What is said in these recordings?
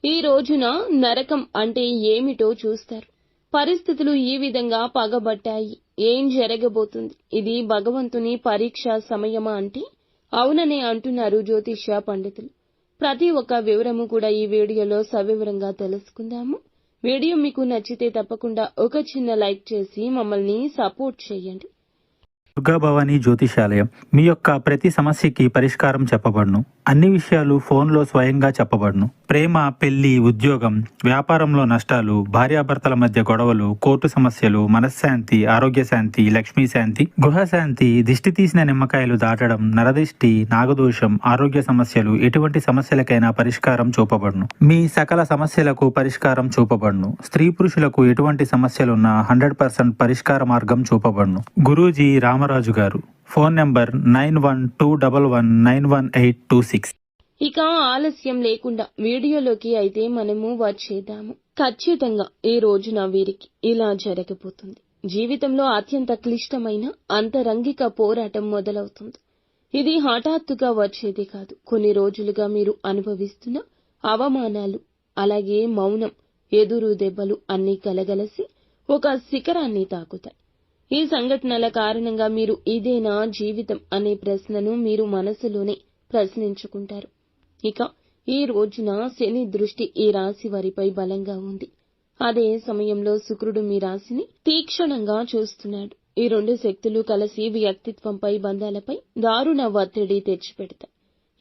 ఈ రోజున నరకం అంటే ఏమిటో చూస్తారు. పరిస్థితులు ఈ విధంగా పగబట్టాయి, ఏం జరగబోతుంది, ఇది భగవంతుని పరీక్ష సమయమా అంటే అవుననే అంటున్నారు జ్యోతిష్య పండితులు. ప్రతి ఒక్క వివరము కూడా ఈ వీడియోలో సవివరంగా తెలుసుకుందాము. వీడియో మీకు నచ్చితే తప్పకుండా ఒక చిన్న లైక్ చేసి మమ్మల్ని సపోర్ట్ చేయండి. దుర్గాభవాని జ్యోతిషాలయం మీ యొక్క ప్రతి సమస్యకి పరిష్కారం చెప్పబడును. అన్ని విషయాలు ఫోన్లో స్వయంగా చెప్పబడును. ప్రేమ, పెళ్లి, ఉద్యోగం, వ్యాపారంలో నష్టాలు, భార్యాభర్తల మధ్య గొడవలు, కోర్టు సమస్యలు, మనశ్శాంతి, ఆరోగ్య శాంతి, లక్ష్మీ శాంతి, గృహశాంతి, దిష్టి తీసిన నిమ్మకాయలు దాటడం, నరదిష్టి, నాగదోషం, ఆరోగ్య సమస్యలు, ఎటువంటి సమస్యలకైనా పరిష్కారం చూపబడును. మీ సకల సమస్యలకు పరిష్కారం చూపబడును. స్త్రీ పురుషులకు ఎటువంటి సమస్యలున్నా 100% పరిష్కార మార్గం చూపబడును. గురూజీ రామరాజు గారు. Phone number 9121191826. ఇక ఆలస్యం లేకుండా వీడియోలోకి అయితే మనము వచ్చేద్దాము. ఖచ్చితంగా ఈ రోజున వీరికి ఇలా జరగబోతుంది. జీవితంలో అత్యంత క్లిష్టమైన అంతరంగిక పోరాటం మొదలవుతుంది. ఇది హఠాత్తుగా వచ్చేది కాదు. కొన్ని రోజులుగా మీరు అనుభవిస్తున్న అవమానాలు, అలాగే మౌనం, ఎదురు దెబ్బలు అన్నీ కలగలసి ఒక శిఖరాన్ని తాకుతాయి. ఈ సంఘటనల కారణంగా మీరు ఇదేనా జీవితం అనే ప్రశ్నను మీరు మనసులోనే ప్రశ్నించుకుంటారు. ఇక ఈ రోజున శని దృష్టి ఈ రాశి వారిపై బలంగా ఉంది. అదే సమయంలో శుక్రుడు మీ రాశిని తీక్షణంగా చూస్తున్నాడు. ఈ రెండు శక్తులు కలిసి వ్యక్తిత్వంపై, బంధాలపై దారుణ ఒత్తిడి తెచ్చిపెడతాయి.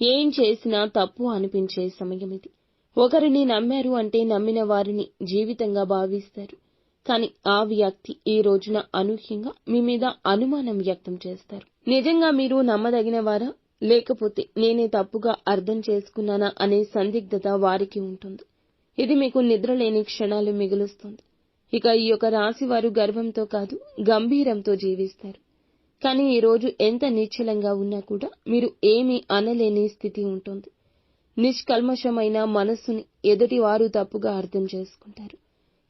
ఏం చేసినా తప్పు అనిపించే సమయం ఇది. ఒకరిని నమ్మారు అంటే నమ్మిన వారిని జీవితంగా భావిస్తారు. కానీ ఆ వ్యక్తి ఈ రోజున అనూహ్యంగా మీ మీద అనుమానం వ్యక్తం చేస్తారు. నిజంగా మీరు నమ్మదగిన వారా, లేకపోతే నేనే తప్పుగా అర్థం చేసుకున్నానా అనే సందిగ్ధత వారికి ఉంటుంది. ఇది మీకు నిద్రలేని క్షణాలు మిగులుస్తుంది. ఇక ఈ యొక్క రాశి వారు గర్వంతో కాదు, గంభీరంతో జీవిస్తారు. కానీ ఈ రోజు ఎంత నిశ్చలంగా ఉన్నా కూడా మీరు ఏమీ అనలేని స్థితి ఉంటుంది. నిష్కల్మషమైన మనస్సుని ఎదుటి వారు తప్పుగా అర్థం చేసుకుంటారు.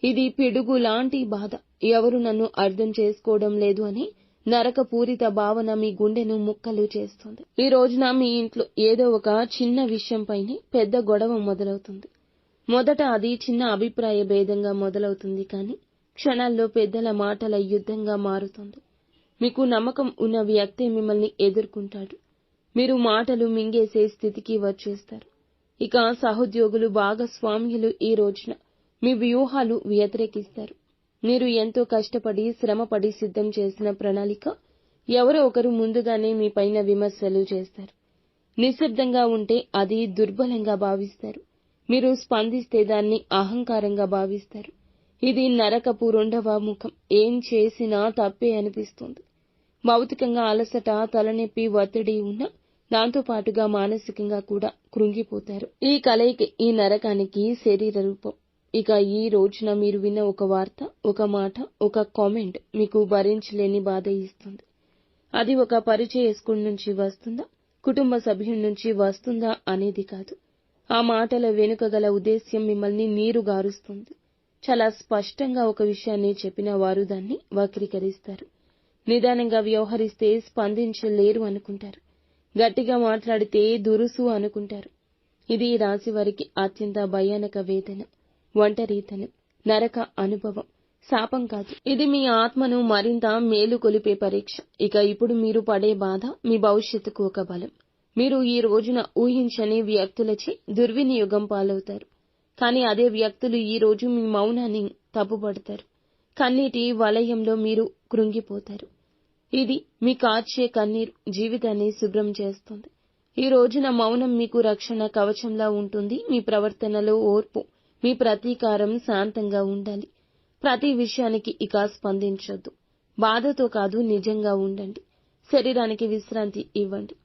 ఇది పిడుగు లాంటి బాధ. ఎవరు నన్ను అర్థం చేసుకోవడం లేదు అని నరకపూరిత భావన మీ గుండెను ముక్కలు చేస్తుంది. ఈ రోజున మీ ఇంట్లో ఏదో ఒక చిన్న విషయంపైనే పెద్ద గొడవ మొదలవుతుంది. మొదట అది చిన్న అభిప్రాయ భేదంగా మొదలవుతుంది, కానీ క్షణాల్లో పెద్దల మాటల యుద్ధంగా మారుతుంది. మీకు నమ్మకం ఉన్న వ్యక్తే మిమ్మల్ని ఎదుర్కొంటాడు. మీరు మాటలు మింగేసే స్థితికి వచ్చేస్తారు. ఇక సహోద్యోగులు, భాగస్వామ్యులు ఈ రోజున మీ వ్యూహాలు వ్యతిరేకిస్తారు. మీరు ఎంతో కష్టపడి, శ్రమపడి సిద్ధం చేసిన ప్రణాళిక ఎవరో ఒకరు ముందుగానే మీ పైన విమర్శలు చేస్తారు. నిశ్శబ్దంగా ఉంటే అది దుర్బలంగా భావిస్తారు. మీరు స్పందిస్తే దాన్ని అహంకారంగా భావిస్తారు. ఇది నరకపు రెండవ ముఖం. ఏం చేసినా తప్పే అనిపిస్తుంది. భౌతికంగా అలసట, తలనొప్పి, ఒత్తిడి ఉన్నా దాంతో పాటుగా మానసికంగా కూడా కృంగిపోతారు. ఈ కలయిక ఈ నరకానికి శరీర రూపం. ఇక ఈ రోజున మీరు విన్న ఒక వార్త, ఒక మాట, ఒక కామెంట్ మీకు భరించలేని బాధ ఇస్తుంది. అది ఒక పరిచయస్తుడి నుంచి వస్తుందా, కుటుంబ సభ్యుడి నుంచి వస్తుందా అనేది కాదు. ఆ మాటల వెనుక గల ఉద్దేశ్యం మిమ్మల్ని నీరుగారుస్తుంది. చాలా స్పష్టంగా ఒక విషయాన్ని చెప్పిన వారు దాన్ని వక్రీకరిస్తారు. నిదానంగా వ్యవహరిస్తే స్పందించలేరు అనుకుంటారు. గట్టిగా మాట్లాడితే దురుసు అనుకుంటారు. ఇది ఈ రాశి వారికి అత్యంత భయానక వేదన, ఒంటరితనం, నరక అనుభవం, శాపం కాదు. ఇది మీ ఆత్మను మరింత మేలుకొలిపే పరీక్ష. ఇక ఇప్పుడు మీరు పడే బాధ మీ భవిష్యత్తుకు ఒక బలం. మీరు ఈ రోజున ఊహించని వ్యక్తులచే దుర్వినియోగం పాలవుతారు. కానీ అదే వ్యక్తులు ఈ రోజు మీ మౌనాన్ని తప్పుపడతారు. కన్నీటి వలయంలో మీరు కృంగిపోతారు. ఇది మీ కార్చే కన్నీరు జీవితాన్ని శుభ్రం చేస్తుంది. ఈ రోజున మౌనం మీకు రక్షణ కవచంలా ఉంటుంది. మీ ప్రవర్తనలో ఓర్పు, మీ ప్రతీకారం శాంతంగా ఉండాలి. ప్రతి విషయానికి ఇక స్పందించొద్దు. బాధతో కాదు, నిజంగా ఉండండి. శరీరానికి విశ్రాంతి ఇవ్వండి.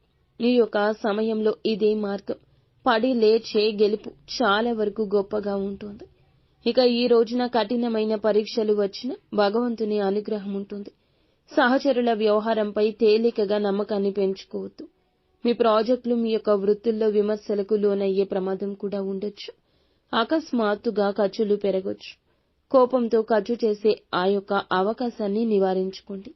ఈ యొక్క సమయంలో ఇదే మార్గం. పడి లేచే గెలుపు చాలా వరకు గొప్పగా ఉంటుంది. ఇక ఈ రోజున కఠినమైన పరీక్షలు వచ్చిన భగవంతుని అనుగ్రహం ఉంటుంది. సహచరుల వ్యవహారంపై తేలికగా నమ్మకాన్ని పెంచుకోవద్దు. మీ ప్రాజెక్టులు, మీ యొక్క వృత్తుల్లో విమర్శలకు లోనయ్యే ప్రమాదం కూడా ఉండొచ్చు. అకస్మాత్తుగా ఖర్చులు పెరగొచ్చు. కోపంతో ఖర్చు చేసే ఆ యొక్క అవకాశాన్ని నివారించుకోండి.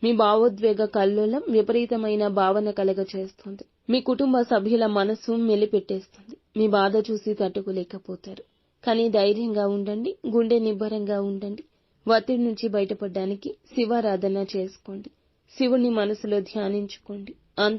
మీ భావోద్వేగ కల్లోలం విపరీతమైన భావన కలగచేస్తుంది. మీ కుటుంబ సభ్యుల మనసు మెలిపెట్టేస్తుంది. మీ బాధ చూసి తట్టుకోలేకపోతారు. కానీ ధైర్యంగా ఉండండి, గుండె నిబ్బరంగా ఉండండి. ఒత్తిడి నుంచి బయటపడడానికి శివారాధన చేసుకోండి. శివుణ్ణి మనసులో ధ్యానించుకోండి.